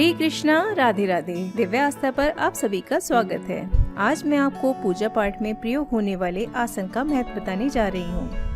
हरे कृष्णा, राधे राधे। दिव्य आस्था पर आप सभी का स्वागत है। आज मैं आपको पूजा पाठ में प्रयोग होने वाले आसन का महत्व बताने जा रही हूँ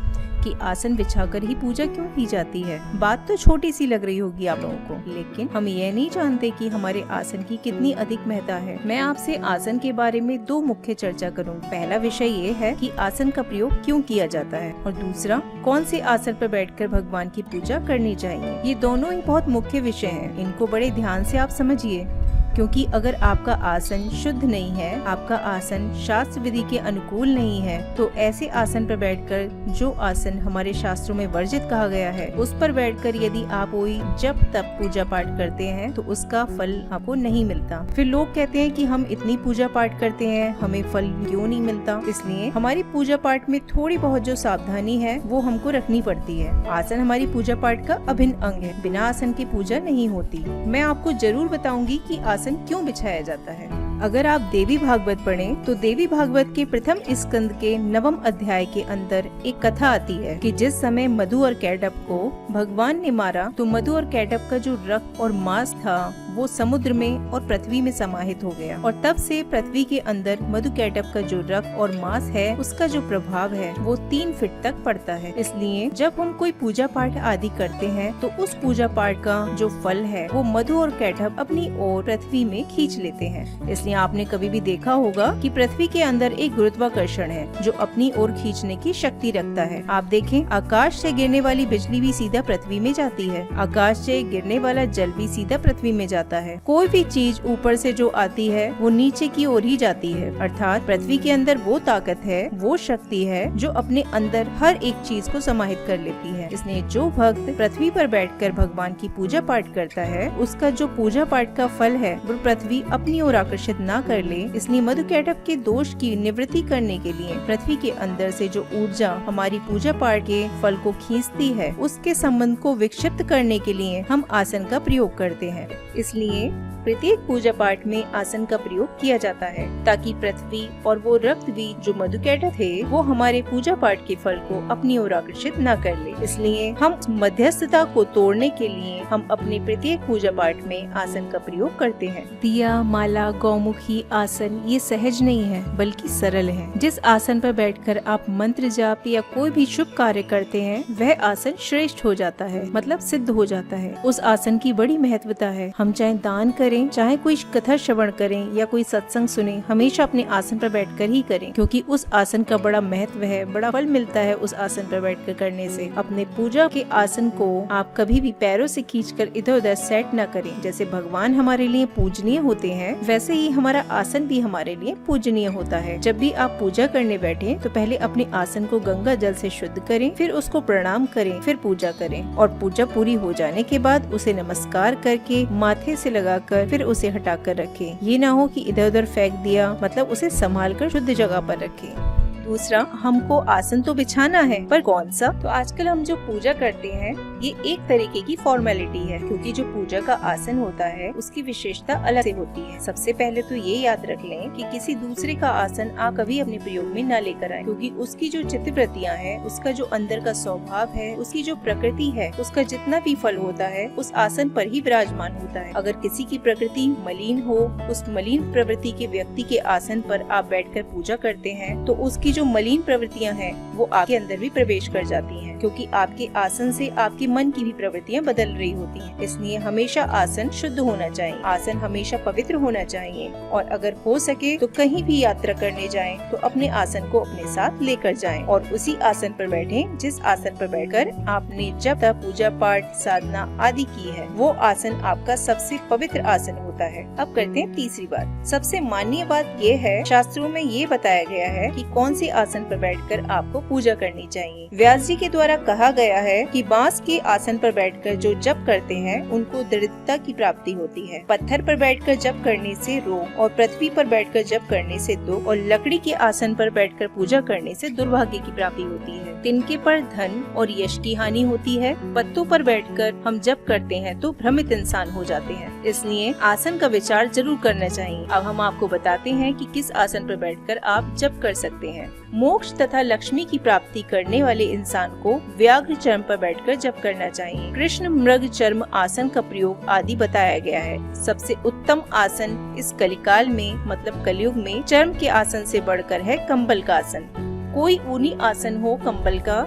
कि आसन बिछाकर ही पूजा क्यों की जाती है। बात तो छोटी सी लग रही होगी आप लोगों को, लेकिन हम ये नहीं जानते कि हमारे आसन की कितनी अधिक महत्ता है। मैं आपसे आसन के बारे में दो मुख्य चर्चा करूँगी। पहला विषय ये है कि आसन का प्रयोग क्यों किया जाता है और दूसरा कौन से आसन पर बैठकर भगवान की पूजा करनी चाहिए। ये दोनों ही बहुत मुख्य विषय हैं। इनको बड़े ध्यान से आप समझिए, क्योंकि अगर आपका आसन शुद्ध नहीं है, आपका आसन शास्त्र विधि के अनुकूल नहीं है, तो ऐसे आसन पर बैठकर, जो आसन हमारे शास्त्रों में वर्जित कहा गया है, उस पर बैठकर यदि आप कोई जब तब पूजा पाठ करते हैं तो उसका फल आपको नहीं मिलता। फिर लोग कहते हैं कि हम इतनी पूजा पाठ करते हैं, हमें फल क्यों नहीं मिलता। इसलिए हमारी पूजा पाठ में थोड़ी बहुत जो सावधानी है वो हमको रखनी पड़ती है। आसन हमारी पूजा पाठ का अभिन्न अंग है। बिना आसन की पूजा नहीं होती। मैं आपको जरूर बताऊंगी कि आसन क्यों बिछाया जाता है। अगर आप देवी भागवत पढ़ें तो देवी भागवत के प्रथम स्कंद के 9वें अध्याय के अंदर एक कथा आती है कि जिस समय मधु और कैटभ को भगवान ने मारा तो मधु और कैटभ का जो रक्त और मांस था वो समुद्र में और पृथ्वी में समाहित हो गया, और तब से पृथ्वी के अंदर मधु कैटभ का जो रक्त और मांस है उसका जो प्रभाव है वो 3 फीट तक पड़ता है। इसलिए जब हम कोई पूजा पाठ आदि करते हैं तो उस पूजा पाठ का जो फल है वो मधु और कैटभ अपनी ओर पृथ्वी में खींच लेते हैं। इसलिए आपने कभी भी देखा होगा कि पृथ्वी के अंदर एक गुरुत्वाकर्षण है जो अपनी ओर खींचने की शक्ति रखता है। आप देखें, आकाश से गिरने वाली बिजली भी सीधा पृथ्वी में जाती है, आकाश से गिरने वाला जल भी सीधा पृथ्वी में जाता है। कोई भी चीज ऊपर से जो आती है वो नीचे की ओर ही जाती है। अर्थात पृथ्वी के अंदर वो ताकत है, वो शक्ति है जो अपने अंदर हर एक चीज को समाहित कर लेती है। इसलिए जो भक्त पृथ्वी पर बैठकर भगवान की पूजा पाठ करता है उसका जो पूजा पाठ का फल है वो पृथ्वी अपनी ओर आकर्षित ना कर ले। इसलिए मधु कैटभ के दोष की निवृत्ति करने के लिए पृथ्वी के अंदर से जो ऊर्जा हमारी पूजा पाठ के फल को खींचती है उसके संबंध को विक्षिप्त करने के लिए हम आसन का प्रयोग करते हैं। इसलिए प्रत्येक पूजा पाठ में आसन का प्रयोग किया जाता है ताकि पृथ्वी और वो रक्त बीज जो मधु कैटभ थे वो हमारे पूजा पाठ के फल को अपनी ओर आकर्षित न कर ले। इसलिए हम मध्यस्थता को तोड़ने के लिए हम अपने प्रत्येक पूजा पाठ में आसन का प्रयोग करते हैं। दिया, माला, गौमुखी आसन ये सहज नहीं है बल्कि सरल है। जिस आसन पर बैठकर आप मंत्र जाप या कोई भी शुभ कार्य करते हैं वह आसन श्रेष्ठ हो जाता है, मतलब सिद्ध हो जाता है। उस आसन की बड़ी महत्वता है। हम चाहे दान करें, चाहे कोई कथा श्रवण करें या कोई सत्संग सुने, हमेशा अपने आसन पर बैठकर ही करें, क्योंकि उस आसन का बड़ा महत्व है, बड़ा फल मिलता है उस आसन पर बैठकर करने से। अपने पूजा के आसन को आप कभी भी पैरों से खींचकर इधर उधर सेट न करें। जैसे भगवान हमारे लिए पूजनीय होते हैं वैसे ही हमारा आसन भी हमारे लिए पूजनीय होता है। जब भी आप पूजा करने बैठे तो पहले अपने आसन को गंगा जल से शुद्ध करें, फिर उसको प्रणाम करें, फिर पूजा करें, और पूजा पूरी हो जाने के बाद उसे नमस्कार करके माथे से लगाकर फिर उसे हटाकर रखें। ये ना हो कि इधर उधर फेंक दिया, मतलब उसे संभाल कर शुद्ध जगह पर रखें। दूसरा, हमको आसन तो बिछाना है, पर कौन सा? तो आजकल हम जो पूजा करते हैं ये एक तरीके की फॉर्मेलिटी है, क्योंकि जो पूजा का आसन होता है उसकी विशेषता अलग से होती है। सबसे पहले तो ये याद रख लें कि किसी दूसरे का आसन आप कभी अपने प्रयोग में न लेकर आए, क्योंकि उसकी जो चित्तवृत्तियाँ हैं, उसका जो अंदर का स्वभाव है, उसकी जो प्रकृति है, उसका जितना भी फल होता है उस आसन पर ही विराजमान होता है। अगर किसी की प्रकृति मलिन हो, उस मलिन प्रवृत्ति के व्यक्ति के आसन पर आप बैठकर पूजा करते हैं तो उसकी जो मलिन प्रवृत्तियां हैं वो आपके अंदर भी प्रवेश कर जाती हैं, क्योंकि आपके आसन से आपके मन की भी प्रवृत्तियां बदल रही होती हैं। इसलिए हमेशा आसन शुद्ध होना चाहिए, आसन हमेशा पवित्र होना चाहिए, और अगर हो सके तो कहीं भी यात्रा करने जाएं तो अपने आसन को अपने साथ लेकर जाएं और उसी आसन पर बैठें जिस आसन पर बैठकर आपने जब तक पूजा पाठ साधना आदि की है। वो आसन आपका सबसे पवित्र आसन होता है। अब करते हैं तीसरी बात। सबसे माननीय बात ये है, शास्त्रों में ये बताया गया है कि कौन सी आसन पर बैठकर आपको पूजा करनी चाहिए। व्यास जी के द्वारा कहा गया है कि बांस के आसन पर बैठकर जो जप करते हैं उनको दृढ़ता की प्राप्ति होती है। पत्थर पर बैठकर जप करने से रोग, और पृथ्वी पर बैठकर जप करने से दुख, और लकड़ी के आसन पर बैठकर पूजा करने से दुर्भाग्य की प्राप्ति होती है। तिनके पर धन और यश की हानि होती है। पत्तों पर बैठकर हम जप करते हैं तो भ्रमित इंसान हो जाते हैं। इसलिए आसन का विचार जरूर करना चाहिए। अब हम आपको बताते हैं कि किस आसन पर बैठकर आप जप कर सकते हैं। मोक्ष तथा लक्ष्मी की प्राप्ति करने वाले इंसान को व्याघ्र चरण पर बैठकर जप करना चाहिए। कृष्ण मृग चर्म आसन का प्रयोग आदि बताया गया है। सबसे उत्तम आसन इस कलिकाल में मतलब कलयुग में चर्म के आसन से बढ़कर है कंबल का आसन। कोई ऊनी आसन हो कंबल का,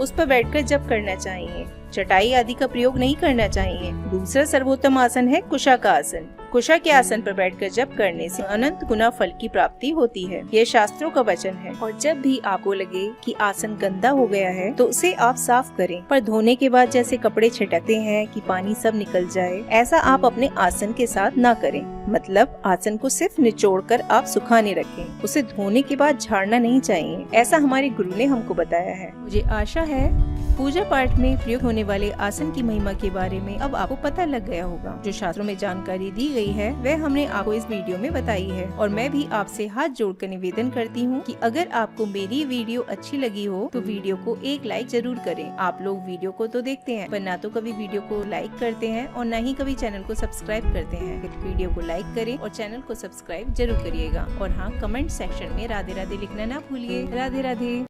उस पर बैठकर जप करना चाहिए। चटाई आदि का प्रयोग नहीं करना चाहिए। दूसरा सर्वोत्तम आसन है कुशा का आसन। कुशा के आसन पर बैठकर जप करने से अनंत गुना फल की प्राप्ति होती है। यह शास्त्रों का वचन है। और जब भी आपको लगे कि आसन गंदा हो गया है तो उसे आप साफ करें, पर धोने के बाद जैसे कपड़े छिटकते हैं कि पानी सब निकल जाए, ऐसा आप अपने आसन के साथ ना करें। मतलब आसन को सिर्फ निचोड़कर आप सुखाने रखें, उसे धोने के बाद झाड़ना नहीं चाहिए। ऐसा हमारे गुरु ने हमको बताया है। मुझे आशा है पूजा पाठ में प्रयोग होने वाले आसन की महिमा के बारे में अब आपको पता लग गया होगा। जो शास्त्रों में जानकारी दी गई है वह हमने आपको इस वीडियो में बताई है। और मैं भी आपसे हाथ जोड़कर निवेदन करती हूँ कि अगर आपको मेरी वीडियो अच्छी लगी हो तो वीडियो को एक लाइक जरूर करें। आप लोग वीडियो को तो देखते हैं पर ना तो कभी वीडियो को लाइक करते हैं और न ही कभी चैनल को सब्सक्राइब करते हैं। वीडियो को लाइक करें और चैनल को सब्सक्राइब जरूर करिएगा। और हाँ, कमेंट सेक्शन में राधे राधे लिखना ना भूलिए। राधे राधे।